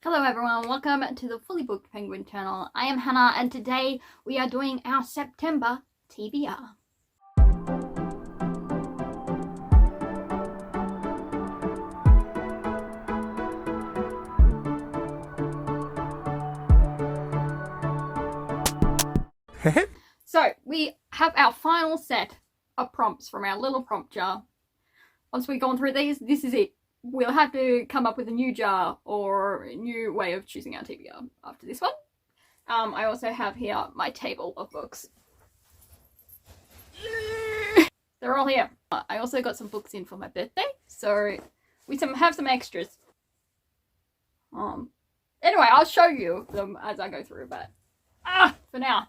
Hello everyone, welcome to the Fully Booked Penguin channel. I am Hannah and today we are doing our September TBR. So we have our final set of prompts from our little prompt jar. Once we've gone through these, this is it. We'll have to come up with a new jar or a new way of choosing our TBR after this one. I also have here my table of books. They're all here. I also got some books in for my birthday, so we have some extras. Anyway, I'll show you them as I go through, but for now,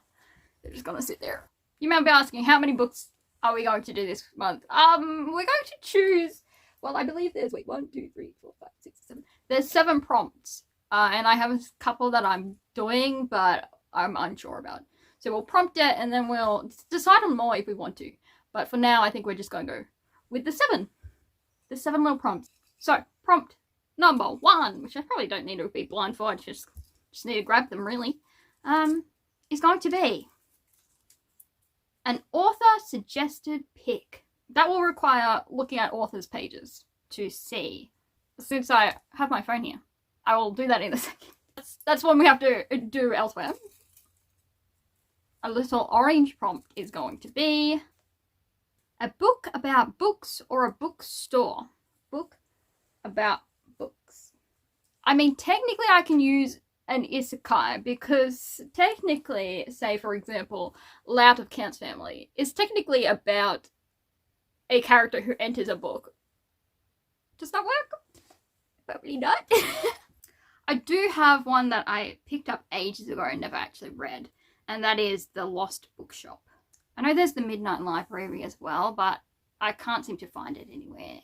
they're just gonna sit there. You might be asking, how many books are we going to do this month? We're going to choose, well, I believe there's, 1, 2, 3, 4, 5, 6, 7. There's 7 prompts, and I have a couple that I'm doing, but I'm unsure about. So we'll prompt it, and then we'll decide on more if we want to. But for now, I think we're just going to go with the 7. The 7 little prompts. So, prompt number 1, which I probably don't need to be blind for, I just need to grab them, really, is going to be an author-suggested pick. That will require looking at authors' pages to see. Since I have my phone here, I will do that in a second. That's one we have to do elsewhere. A little orange prompt is going to be a book about books or a bookstore. Book about books. I mean, technically I can use an isekai because technically, say for example, Loud of Count's Family is technically about a character who enters a book. Does that work? Probably not. I do have one that I picked up ages ago and never actually read, and that is The Lost Bookshop. I know there's the Midnight Library as well, but I can't seem to find it anywhere.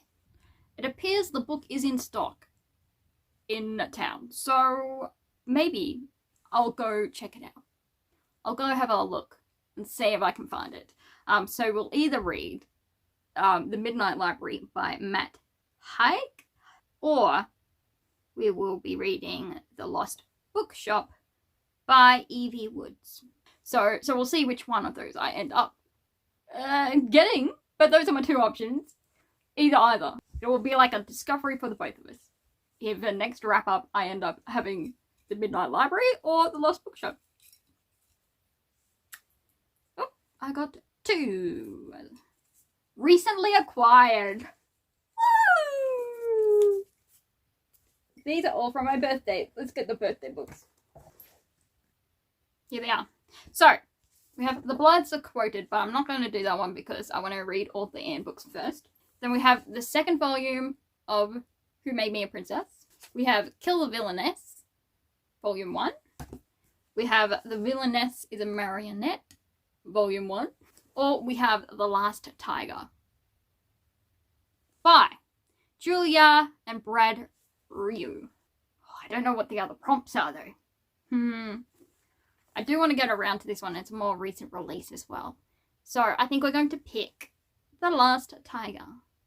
It appears the book is in stock in town, so maybe I'll go check it out. I'll go have a look and see if I can find it. So we'll either read The Midnight Library by Matt Haig, or we will be reading The Lost Bookshop by Evie Woods. So we'll see which one of those I end up getting, but those are my 2 options. Either. It will be like a discovery for the both of us. If the next wrap up I end up having The Midnight Library or The Lost Bookshop. Oh, I got 2. Recently acquired. Woo! These are all from my birthday. Let's get the birthday books. Here they are. So, we have The Bloods Are Quoted, but I'm not going to do that one because I want to read all the Anne books first. Then we have the 2nd volume of Who Made Me a Princess. We have Kill the Villainess, Volume 1. We have The Villainess is a Marionette, Volume 1. Or we have The Last Tiger by Julia and Brad Riew. Oh, I don't know what the other prompts are though. I do want to get around to this one. It's a more recent release as well. So I think we're going to pick The Last Tiger.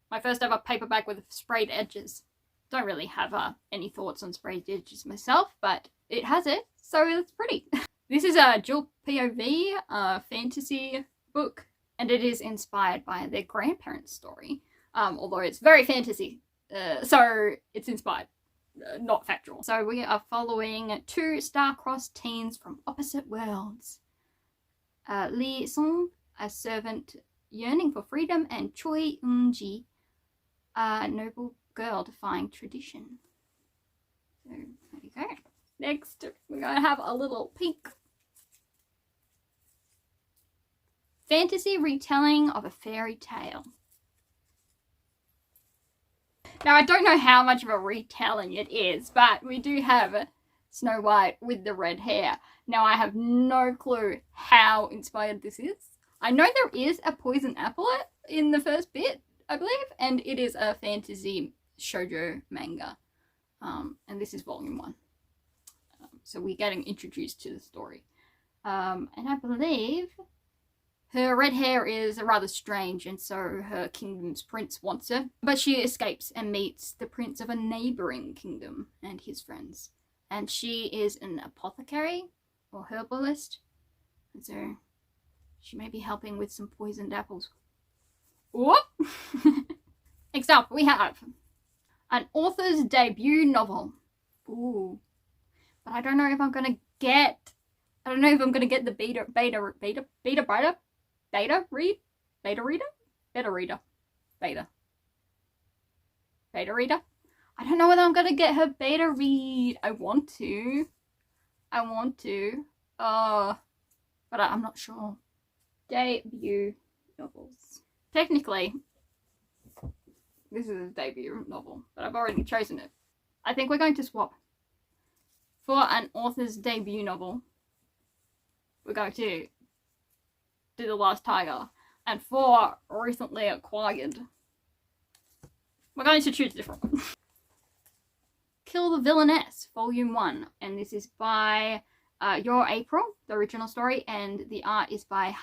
My first ever paperback with sprayed edges. Don't really have any thoughts on sprayed edges myself, but it has it, so it's pretty. This is a dual POV fantasy book, and it is inspired by their grandparents' story, although it's very fantasy, so it's inspired, not factual. So we are following 2 star-crossed teens from opposite worlds. Lee Sung, a servant yearning for freedom, and Choi Eun-ji, a noble girl defying tradition. So there you go. Next, we're going to have a little peek. Fantasy retelling of a fairy tale. Now, I don't know how much of a retelling it is, but we do have Snow White with the red hair. Now, I have no clue how inspired this is. I know there is a poison apple in the first bit, I believe, and it is a fantasy shoujo manga. And this is volume 1. So we're getting introduced to the story. And I believe her red hair is rather strange, and so her kingdom's prince wants her. But she escapes and meets the prince of a neighbouring kingdom and his friends. and she is an apothecary or herbalist, and so she may be helping with some poisoned apples. Whoop! Next up, we have an author's debut novel. Ooh, but I don't know if I'm gonna get. I don't know if I'm gonna get the beta reader. I don't know whether I'm gonna get her beta read. I want to, but I'm not sure. Debut novels. Technically, this is a debut novel, but I've already chosen it. I think we're going to swap. For an author's debut novel, we're going to do The Last Tiger. And for recently acquired, we're going to choose a different one. Kill the Villainess, Volume 1. And this is by Your April, the original story, and the art is by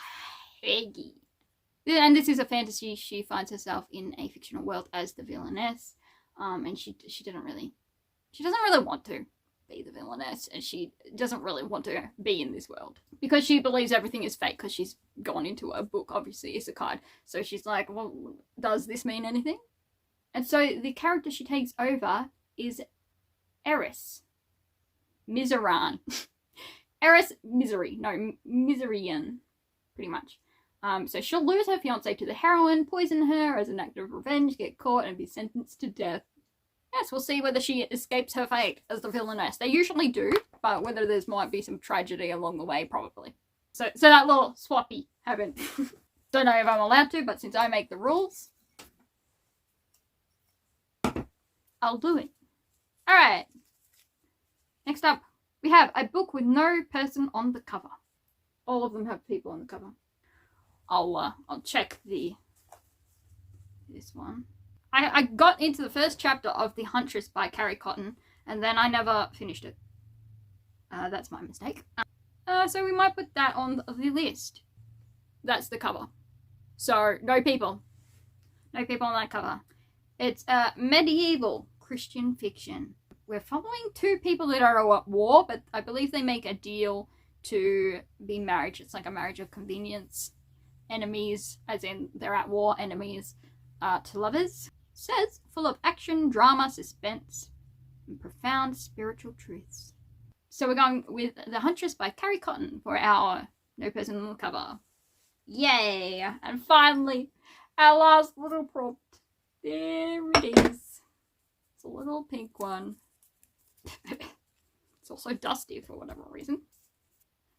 Haegi. And this is a fantasy. She finds herself in a fictional world as the Villainess. And she doesn't really want to be the Villainess, and she doesn't really want to be in this world because she believes everything is fake because she's gone into a book, obviously, isekai. So she's like, well, does this mean anything? And so the character she takes over is Eris Miseran. Eris Misery. No, Miserian, pretty much. So she'll lose her fiancé to the heroine, poison her as an act of revenge, get caught, and be sentenced to death. Yes, we'll see whether she escapes her fate as the Villainess. They usually do, but whether there might be some tragedy along the way, probably. So that little swappy happened. Don't know if I'm allowed to, but since I make the rules, I'll do it. Alright. Next up, we have a book with no person on the cover. All of them have people on the cover. I'll check this one. I got into the first chapter of The Huntress by Carrie Cotten, and then I never finished it. That's my mistake. So we might put that on the list. That's the cover. So, no people. No people on that cover. It's medieval Christian fiction. We're following two people that are at war, but I believe they make a deal to be married. It's like a marriage of convenience. Enemies, as in they're at war, enemies to lovers. Says full of action, drama, suspense, and profound spiritual truths. So we're going with The Huntress by Carrie Cotten for our no person on the cover. Yay! And finally, our last little prompt. There it is. It's a little pink one. It's also dusty for whatever reason.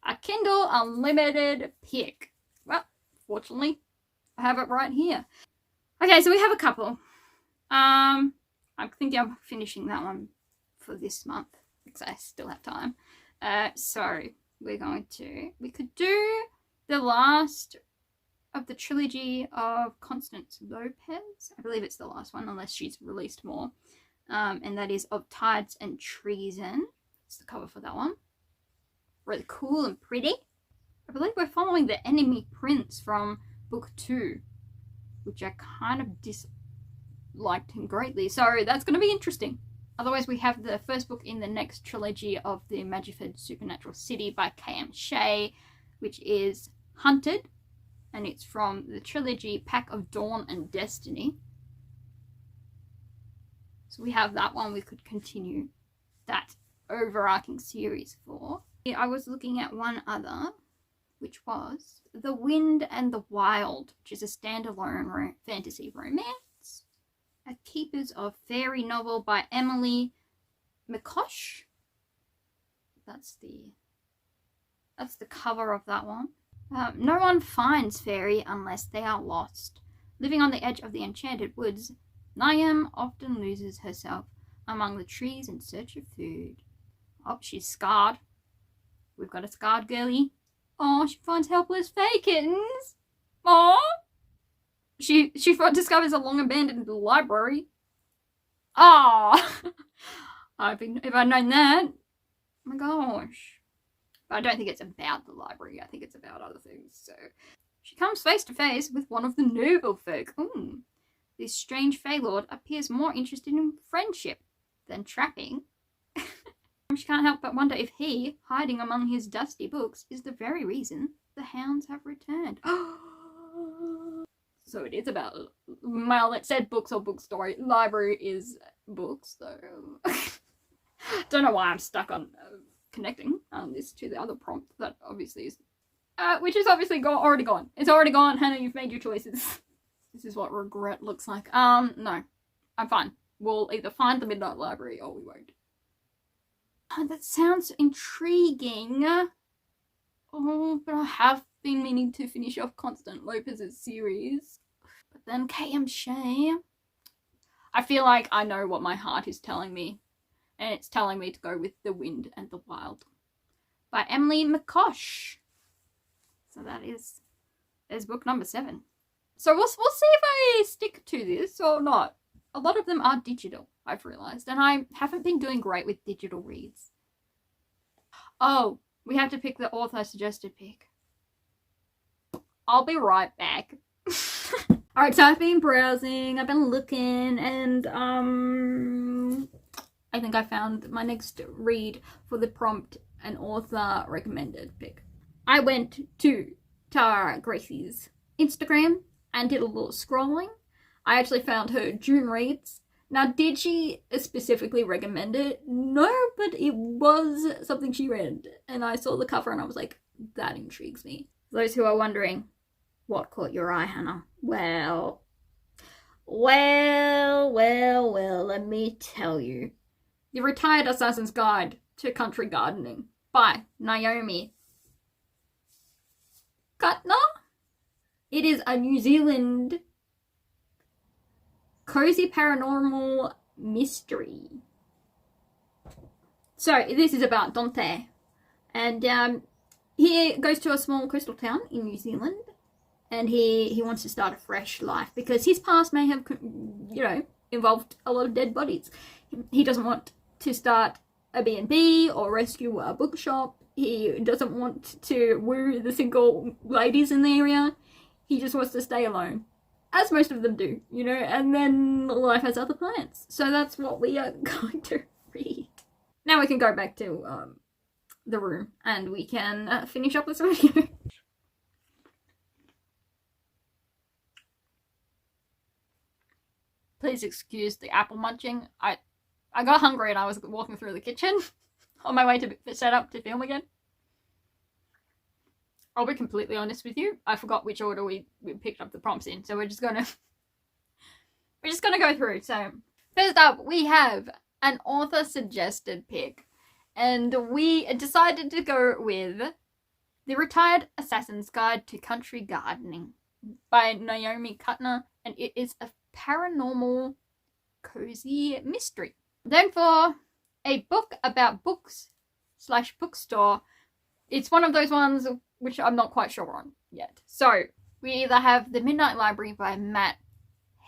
A Kindle Unlimited pick. Well, fortunately, I have it right here. Okay, so we have a couple. I'm thinking I'm finishing that one for this month because I still have time. So we could do the last of the trilogy of Constance Lopez. I believe it's the last one, unless she's released more. And that is Of Tides and Treason. That's the cover for that one. Really cool and pretty. I believe we're following the enemy prince from book 2, which I kind of disliked him greatly. So that's going to be interesting. Otherwise, we have the first book in the next trilogy of the Magiford Supernatural City by K.M. Shea, which is Hunted, and it's from the trilogy Pack of Dawn and Destiny. So we have that one we could continue that overarching series for. I was looking at one other, which was The Wind and the Wild, which is a standalone fantasy romance. A Keepers of Fairy novel by Emily McCosh. That's the cover of that one. No one finds fairy unless they are lost. Living on the edge of the enchanted woods, Niam often loses herself among the trees in search of food. Oh, she's scarred. We've got a scarred girlie. Oh, she finds helpless fey kittens. Oh, she discovers a long abandoned library. Ah, if I'd known that. Oh my gosh. But I don't think it's about the library. I think it's about other things. So she comes face to face with one of the noble folk. This strange fey lord appears more interested in friendship than trapping. She can't help but wonder if he, hiding among his dusty books, is the very reason the hounds have returned. So it is about, well, it said books or book story. Library is books, so don't know why I'm stuck on connecting this to the other prompt that obviously is, which is obviously already gone. It's already gone. Hannah, you've made your choices. This is what regret looks like. No, I'm fine. We'll either find the Midnight Library or we won't. Oh, that sounds intriguing. Oh, but I have been meaning to finish off Constant Lopez's series. But then K.M. Shea. I feel like I know what my heart is telling me. And it's telling me to go with The Wind and the Wild by Emily McCosh. So there's book number 7. So we'll see if I stick to this or not. A lot of them are digital, I've realised, and I haven't been doing great with digital reads. Oh, we have to pick the author suggested pick. I'll be right back. Alright, so I've been browsing, I've been looking, and I think I found my next read for the prompt an author recommended pick. I went to Tara Gracie's Instagram and did a little scrolling. I actually found her June reads. Now, did she specifically recommend it? No, but it was something she read. And I saw the cover and I was like, that intrigues me. For those who are wondering, what caught your eye, Hannah? Well, let me tell you. The Retired Assassin's Guide to Country Gardening by Naomi Kuttner. It is a New Zealand cozy paranormal mystery. So this is about Dante, and he goes to a small coastal town in New Zealand, and he wants to start a fresh life because his past may have, involved a lot of dead bodies. He doesn't want to start a B&B or rescue a bookshop. He doesn't want to woo the single ladies in the area. He just wants to stay alone. As most of them do, and then life has other plans. So that's what we are going to read. Now we can go back to the room and we can finish up this video. Please excuse the apple munching. I got hungry and I was walking through the kitchen on my way to set up to film again. I'll be completely honest with you. I forgot which order we picked up the prompts in, so we're just gonna go through. So first up, we have an author suggested pick, and we decided to go with The Retired Assassin's Guide to Country Gardening by Naomi Kuttner, and it is a paranormal cozy mystery. Then for a book about books/bookstore, it's one of those ones which I'm not quite sure on yet. So we either have The Midnight Library by Matt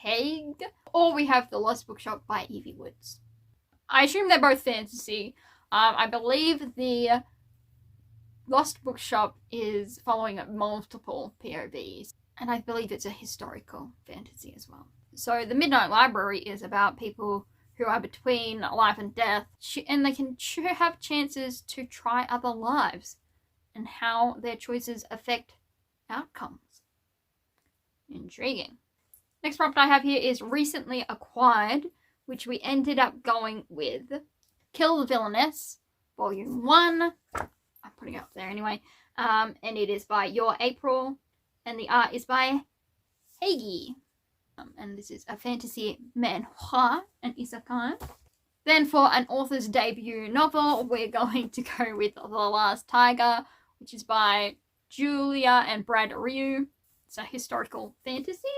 Haig, or we have The Lost Bookshop by Evie Woods. I assume they're both fantasy. I believe the Lost Bookshop is following multiple POVs, and I believe it's a historical fantasy as well. So The Midnight Library is about people who are between life and death, and they can have chances to try other lives and how their choices affect outcomes. Intriguing. Next prompt I have here is Recently Acquired, which we ended up going with Kill the Villainess, Volume 1. I'm putting it up there anyway. And it is by Your April, and the art is by Haegi. And this is a fantasy manhwa and isekai. Then for an author's debut novel, we're going to go with The Last Tiger, which is by Julia and Brad Riew. It's a historical fantasy.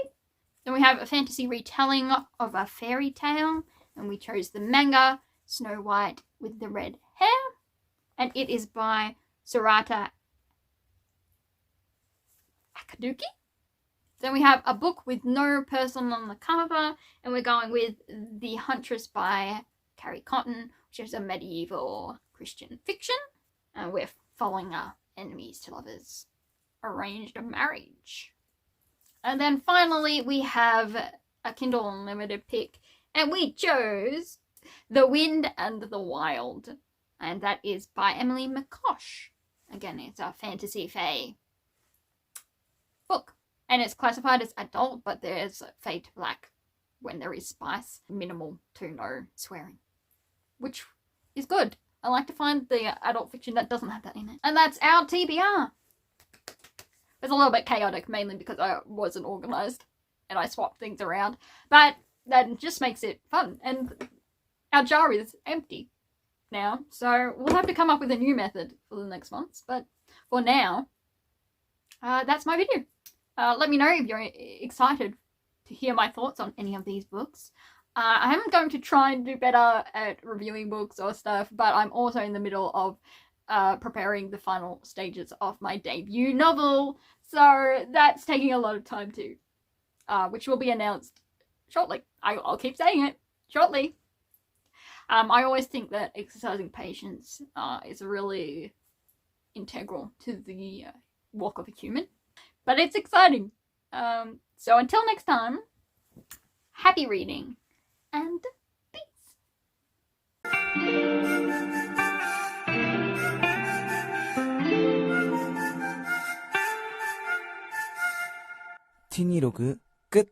Then we have a fantasy retelling of a fairy tale, and we chose the manga Snow White with the Red Hair, and it is by Sorata Akiduki. Then we have a book with no person on the cover, and we're going with The Huntress by Carrie Cotten, which is a medieval Christian fiction, and we're following enemies to lovers, arranged marriage. And then finally we have a Kindle Unlimited pick, and we chose The Wind and the Wild and that is by Emily McCosh. Again, it's a fantasy fae book, and it's classified as adult, but there's fade to black when there is spice, minimal to no swearing, which is good. I like to find the adult fiction that doesn't have that in it. And that's our TBR. It's a little bit chaotic, mainly because I wasn't organised and I swapped things around, but that just makes it fun. And our jar is empty now, so we'll have to come up with a new method for the next months. But for now, that's my video. Let me know if you're excited to hear my thoughts on any of these books. I am going to try and do better at reviewing books or stuff, but I'm also in the middle of preparing the final stages of my debut novel, so that's taking a lot of time too, which will be announced shortly. I'll keep saying it, shortly. I always think that exercising patience is really integral to the walk of a human, but it's exciting. So until next time, happy reading and peace. T26 끝.